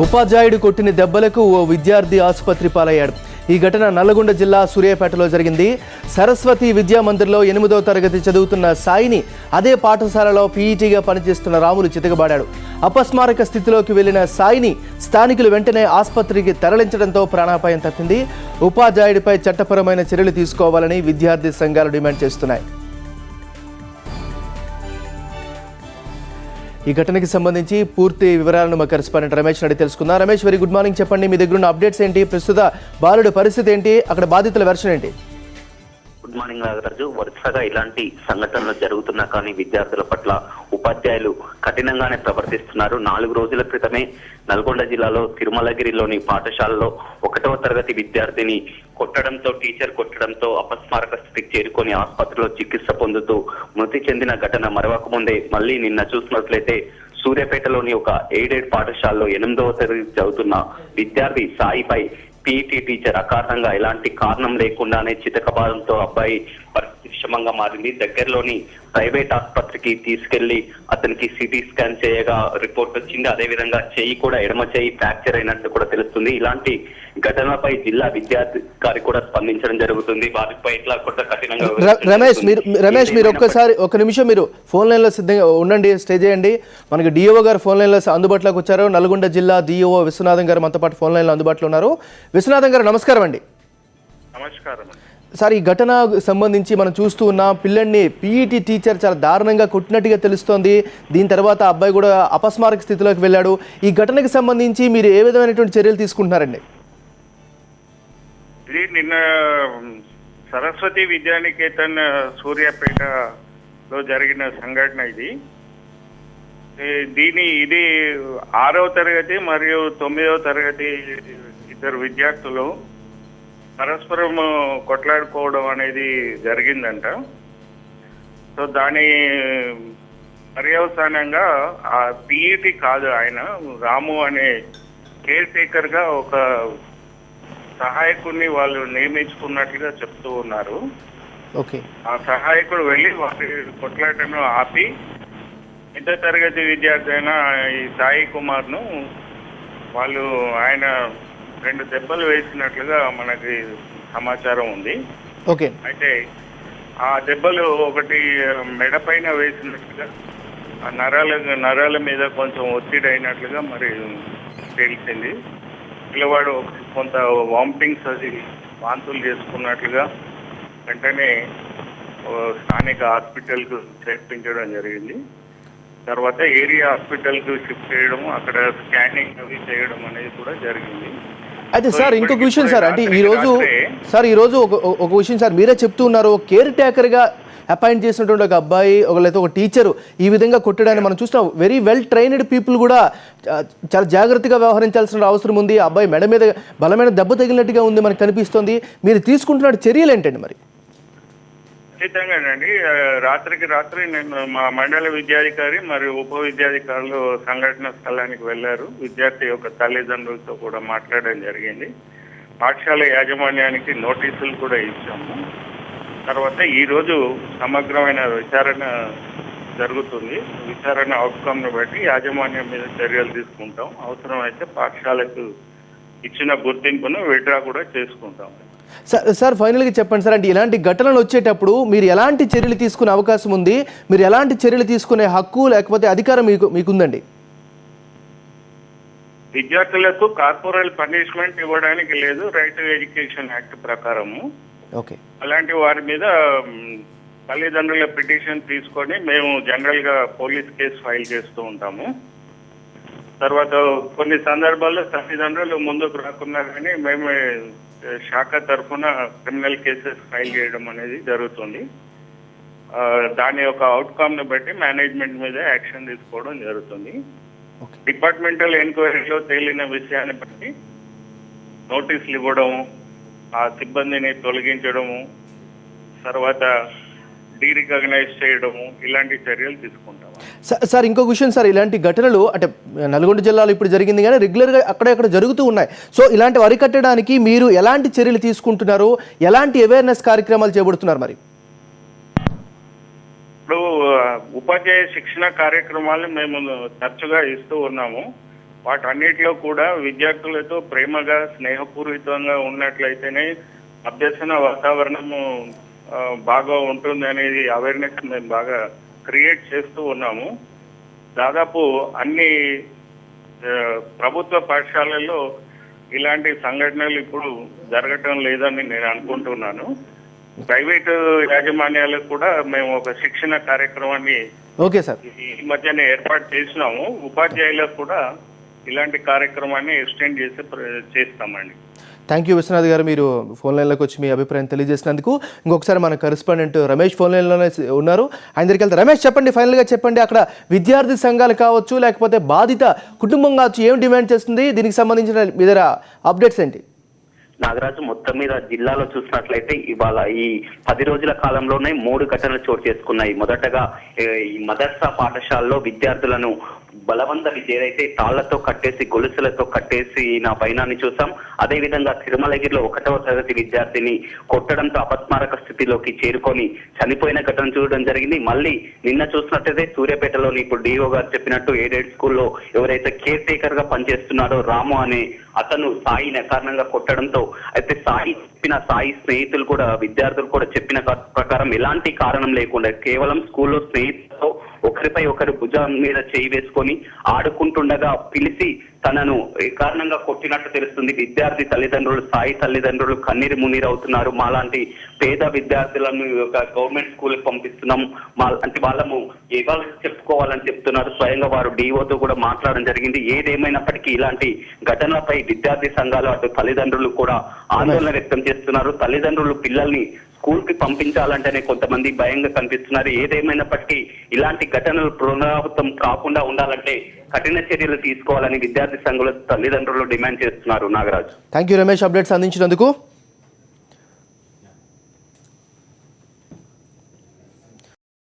ఉపాధ్యాయుడు కొట్టిన దెబ్బలకు ఓ విద్యార్థి ఆసుపత్రి పాలయ్యాడు. ఈ ఘటన నల్లగొండ జిల్లా సూర్యాపేటలో జరిగింది. సరస్వతి విద్యా మందిర్లో 8వ తరగతి చదువుతున్న సాయిని అదే పాఠశాలలో పీఈటీగా పనిచేస్తున్న రాములు చితకబాడాడు. అపస్మారక స్థితిలోకి వెళ్లిన సాయిని స్థానికులు వెంటనే ఆసుపత్రికి తరలించడంతో ప్రాణాపాయం తప్పింది. ఉపాధ్యాయుడిపై చట్టపరమైన చర్యలు తీసుకోవాలని విద్యార్థి సంఘాలు డిమాండ్ చేస్తున్నాయి. ఈ ఘటనకి సంబంధించి పూర్తి వివరాలను మా కరెస్పాండెంట్ రమేష్ అడిగి తెలుసుకుందాం. Ramesh, very good morning. చెప్పండి, మీ దగ్గర ఉన్న అప్డేట్స్ ఏంటి? ప్రస్తుత బాలుడి పరిస్థితి ఏంటి? అక్కడ బాధితుల వెర్షన్ ఏంటి? Good morning Nagaraju. వరుసగా ఇలాంటి సంఘటనలు జరుగుతున్నా కానీ విద్యార్థుల పట్ల ఉపాధ్యాయులు కఠినంగానే ప్రవర్తిస్తున్నారు. 4 రోజుల క్రితమే నల్గొండ జిల్లాలో తిరుమలగిరిలోని పాఠశాలలో 1వ తరగతి విద్యార్థిని టీచర్ కొట్టడంతో అపస్మారక స్థితికి చేరుకొని ఆసుపత్రిలో చికిత్స పొందుతూ మృతి చెందిన ఘటన మరవక ముందే మళ్ళీ నిన్న చూసినట్లయితే సూర్యాపేటలోని ఒక ఎయిడెడ్ పాఠశాలలో 8వ తరగతి చదువుతున్న విద్యార్థి సాయిపై పీఈటీ టీచర్ అకారణంగా ఎలాంటి కారణం లేకుండానే చితకబాదంతో అబ్బాయి పరిస్థితి విషమంగా మారింది. దగ్గరలోని ప్రైవేట్ ఆసుపత్రికి తీసుకెళ్లి అతనికి సిటీ స్కాన్ చేయగా రిపోర్ట్ వచ్చింది. అదేవిధంగా ఎడమ చేయి ఫ్రాక్చర్ అయినట్టు కూడా తెలుస్తుంది. ఇలాంటి ఘటనలపై జిల్లా విద్యాధికారి కూడా స్పందించడం జరుగుతుంది. వారిపై ఇట్లా కూడా కఠినంగా రమేష్ మీరు ఒక నిమిషం మీరు ఫోన్ లైన్ లో సిద్ధంగా ఉండండి, స్టే చేయండి. మనకి డిఓ గారు ఫోన్ లైన్ లో అందుబాటులోకి వచ్చారు. నల్గొండ జిల్లా డిఓ విశ్వనాథం గారు మనతో పాటు ఫోన్ లైన్ లో అందుబాటులో ఉన్నారు. విశ్వనాథం గారు, నమస్కారం అండి. నమస్కారం సార్, ఈ ఘటన సంబంధించి మనం చూస్తూ ఉన్నాం. పిల్లల్ని పీఈటీ టీచర్ చాలా దారుణంగా కొట్టినట్టుగా తెలుస్తోంది. దీని తర్వాత అబ్బాయి కూడా అపస్మారక స్థితిలోకి వెళ్ళాడు. ఈ ఘటనకి సంబంధించి మీరు ఏ విధమైనటువంటి చర్యలు తీసుకుంటున్నారండి? ఇది నిన్న సరస్వతి విద్యానికేతన్ సూర్యాపేటలో జరిగిన సంఘటన. ఇది 6వ తరగతి మరియు 9వ తరగతి ఇద్దరు విద్యార్థులు పరస్పరం కొట్లాడుకోవడం అనేది జరిగిందంట. సో దాని పర్యవసానంగా ఆ పీఈటీ కాదు, ఆయన రాము అనే కేర్ టేకర్ గా ఒక సహాయకుడిని వాళ్ళు నియమించుకున్నట్లుగా చెప్తూ ఉన్నారు. ఆ సహాయకుడు వెళ్ళి వారి కొట్లాటను ఆపి 8వ తరగతి విద్యార్థి అయిన ఈ సాయి కుమార్ ను ఆయన 2 దెబ్బలు వేసినట్లుగా మనకి సమాచారం ఉంది. అయితే ఆ దెబ్బలు ఒకటి మెడ పైన వేసినట్లుగా, నరాల మీద కొంచెం ఒత్తిడి అయినట్లుగా మరి తెలిసింది. పిల్లవాడు కొంత వామిటింగ్స్ వాంతులు చేసుకున్నట్లుగా వెంటనే స్థానిక హాస్పిటల్కు చేర్పించడం జరిగింది. తర్వాత ఏరియా హాస్పిటల్కు షిఫ్ట్ చేయడం, అక్కడ స్కానింగ్ అవి చేయడం అనేది కూడా జరిగింది. అయితే సార్, ఇంకొక విషయం సార్, అంటే ఈరోజు ఒక విషయం సార్, మీరే చెప్తూ ఉన్నారు, కేర్ టేకర్గా అపాయింట్ చేసినటువంటి ఒక అబ్బాయి లేకపోతే ఒక టీచరు ఈ విధంగా కొట్టడాన్ని మనం చూస్తున్నాం. వెరీ వెల్ ట్రైన్డ్ పీపుల్ కూడా చాలా జాగ్రత్తగా వ్యవహరించాల్సిన అవసరం ఉంది. అబ్బాయి మెడ మీద బలమైన దెబ్బ తగిలినట్టుగా ఉంది మనకు కనిపిస్తుంది. మీరు తీసుకుంటున్న చర్యలు ఏంటండి మరి? ఖచ్చితంగానండి. రాత్రికి రాత్రి నేను మా మండల విద్యాధికారి మరియు ఉప విద్యాధికారులు సంఘటన స్థలానికి వెళ్లారు. విద్యార్థి యొక్క తల్లిదండ్రులతో కూడా మాట్లాడడం జరిగింది. పాఠశాల యాజమాన్యానికి నోటీసులు కూడా ఇచ్చాము. తర్వాత ఈ రోజు సమగ్రమైన విచారణ జరుగుతుంది. విచారణ అవుట్కమ్ ను బట్టి యాజమాన్యం మీద చర్యలు తీసుకుంటాం. అవసరమైతే పాఠశాలకు ఇచ్చిన గుర్తింపును విత్డ్రా కూడా చేసుకుంటాం. సార్, ఫైనల్గా చెప్పండి సార్, అంటే ఇలాంటి ఘటనలు వచ్చేటప్పుడు మీరు ఎలాంటి చర్యలు తీసుకునే అవకాశం ఉంది? మీరు ఎలాంటి చర్యలు తీసుకునే హక్కు లేకపోతే అధికారం మీకుందండి? విద్యార్థులకు కార్పొరల్ పనిష్మెంట్ ఇవ్వడానికి లేదు, రైట్ టు ఎడ్యుకేషన్ యాక్ట్ ప్రకారము. అలాంటి వారి మీద తల్లిదండ్రుల పిటిషన్ తీసుకొని మేము జనరల్ గా పోలీస్ కేసు ఫైల్ చేస్తూ ఉంటాము. తర్వాత కొన్ని సందర్భాల్లో తల్లిదండ్రులు ముందుకు రాకున్నా కానీ మేము శాఖ తరఫున క్రిమినల్ కేసెస్ ఫైల్ చేయడం అనేది జరుగుతుంది. దాని యొక్క అవుట్కమ్ ను బట్టి మేనేజ్మెంట్ మీద యాక్షన్ తీసుకోవడం జరుగుతుంది. డిపార్ట్మెంటల్ ఎంక్వైరీలో తేలిన విషయాన్ని బట్టి నోటీసులు ఇవ్వడము, ఆ సిబ్బందిని తొలగించడము, తర్వాత డీరికగ్నైజ్ చేయడము, ఇలాంటి చర్యలు తీసుకుంటాము. సార్, ఇంకొక విషయం సార్, ఇలాంటి ఘటనలు అంటే నల్గొండ జిల్లాలో ఇప్పుడు జరిగింది కానీ రెగ్యులర్గా అక్కడక్కడ జరుగుతూ ఉన్నాయి. సో ఇలాంటి అరికట్టడానికి మీరు ఎలాంటి చర్యలు తీసుకుంటున్నారు? ఎలాంటి అవేర్నెస్ కార్యక్రమాలు చేపడుతున్నారు? మరి ఇప్పుడు ఉపాధ్యాయ శిక్షణ కార్యక్రమాలు మేము తరచుగా ఇస్తూ ఉన్నాము. వాటన్నిటిలో కూడా విద్యార్థులతో ప్రేమగా స్నేహపూరితంగా ఉన్నట్లయితేనే అభ్యసన వాతావరణము బాగా ఉంటుంది అనేది అవేర్నెస్ మేము బాగా క్రియేట్ చేస్తూ ఉన్నాము. దాదాపు అన్ని ప్రభుత్వ పాఠశాలల్లో ఇలాంటి సంఘటనలు ఇప్పుడు జరగటం లేదని నేను అనుకుంటున్నాను. ప్రైవేటు యాజమాన్యాలకు కూడా మేము ఒక శిక్షణ కార్యక్రమాన్ని ఓకే సార్ ఈ మధ్యనే ఏర్పాటు చేసినాము. ఉపాధ్యాయులకు కూడా ఇలాంటి కార్యక్రమాన్ని ఎక్స్టెండ్ చేస్తామండి. థ్యాంక్ యూ విశ్వనాథ్ గారు, మీరు ఫోన్ లైన్లోకి వచ్చి మీ అభిప్రాయం తెలియజేసినందుకు. ఇంకొకసారి మన కరెస్పాండెంట్ రమేష్ ఫోన్ లైన్లోనే ఉన్నారు, ఆయన దగ్గరికి వెళ్తారు. రమేష్, చెప్పండి, ఫైనల్గా చెప్పండి, అక్కడ విద్యార్థి సంఘాలు కావచ్చు లేకపోతే బాధిత కుటుంబం కావచ్చు ఏం డిమాండ్ చేస్తుంది, దీనికి సంబంధించిన మీ దగ్గర అప్డేట్స్ ఏంటి? నాగరాజు, మొత్తం మీద జిల్లాలో చూసినట్లయితే ఇవాళ ఈ 10 రోజుల కాలంలోనే 3 ఘటనలు చోటు చేసుకున్నాయి. మొదటగా ఈ మదర్సా పాఠశాలలో విద్యార్థులను బలవంత ఏదైతే తాళ్లతో కట్టేసి గొలుసులతో కట్టేసి నా పైనాన్ని చూసాం. అదే విధంగా తిరుమలగిరిలో 1వ తరగతి విద్యార్థిని కొట్టడంతో అపస్మారక స్థితిలోకి చేరుకొని చనిపోయిన ఘటన చూడడం జరిగింది. మళ్ళీ నిన్న చూసినట్టయితే సూర్యాపేటలోని ఇప్పుడు డిఓ గారు చెప్పినట్టు ఎయిడెడ్ స్కూల్లో ఎవరైతే కేర్ టేకర్ గా పనిచేస్తున్నాడో రాము అనే అతను సాయిని అకారణంగా కొట్టడంతో, అయితే సాయి స్నేహితులు కూడా విద్యార్థులు కూడా చెప్పిన ప్రకారం ఎలాంటి కారణం లేకుండా కేవలం స్కూల్లో స్నేహితులతో ఒకరిపై ఒకరు భుజం మీద చేయి వేసుకొని ఆడుకుంటుండగా పిలిచి తనను ఏ కారణంగా కొట్టినట్టు తెలుస్తుంది. విద్యార్థి తల్లిదండ్రులు, సాయి తల్లిదండ్రులు కన్నీరు మున్నీరు అవుతున్నారు. మాలాంటి పేద విద్యార్థులను గవర్నమెంట్ స్కూల్కి పంపిస్తున్నాం, అంటే వాళ్ళము ఇవాళ చెప్పుకోవాలని చెప్తున్నారు. స్వయంగా వారు డిఓతో కూడా మాట్లాడడం జరిగింది. ఏదేమైనప్పటికీ ఇలాంటి ఘటనలపై విద్యార్థి సంఘాలు అటు తల్లిదండ్రులు కూడా ఆందోళన వ్యక్తం చేస్తున్నారు. తల్లిదండ్రులు పిల్లల్ని స్కూల్ కి పంపించాలంటేనే కొంతమంది భయంగా కనిపిస్తున్నారు. ఏదేమైనప్పటికీ ఇలాంటి ఘటనలు పునరావృతం కాకుండా ఉండాలంటే కఠిన చర్యలు తీసుకోవాలని విద్యార్థి సంఘాల తల్లిదండ్రులు డిమాండ్ చేస్తున్నారు. Nagaraju, thank you Ramesh, updates అందించినందుకు.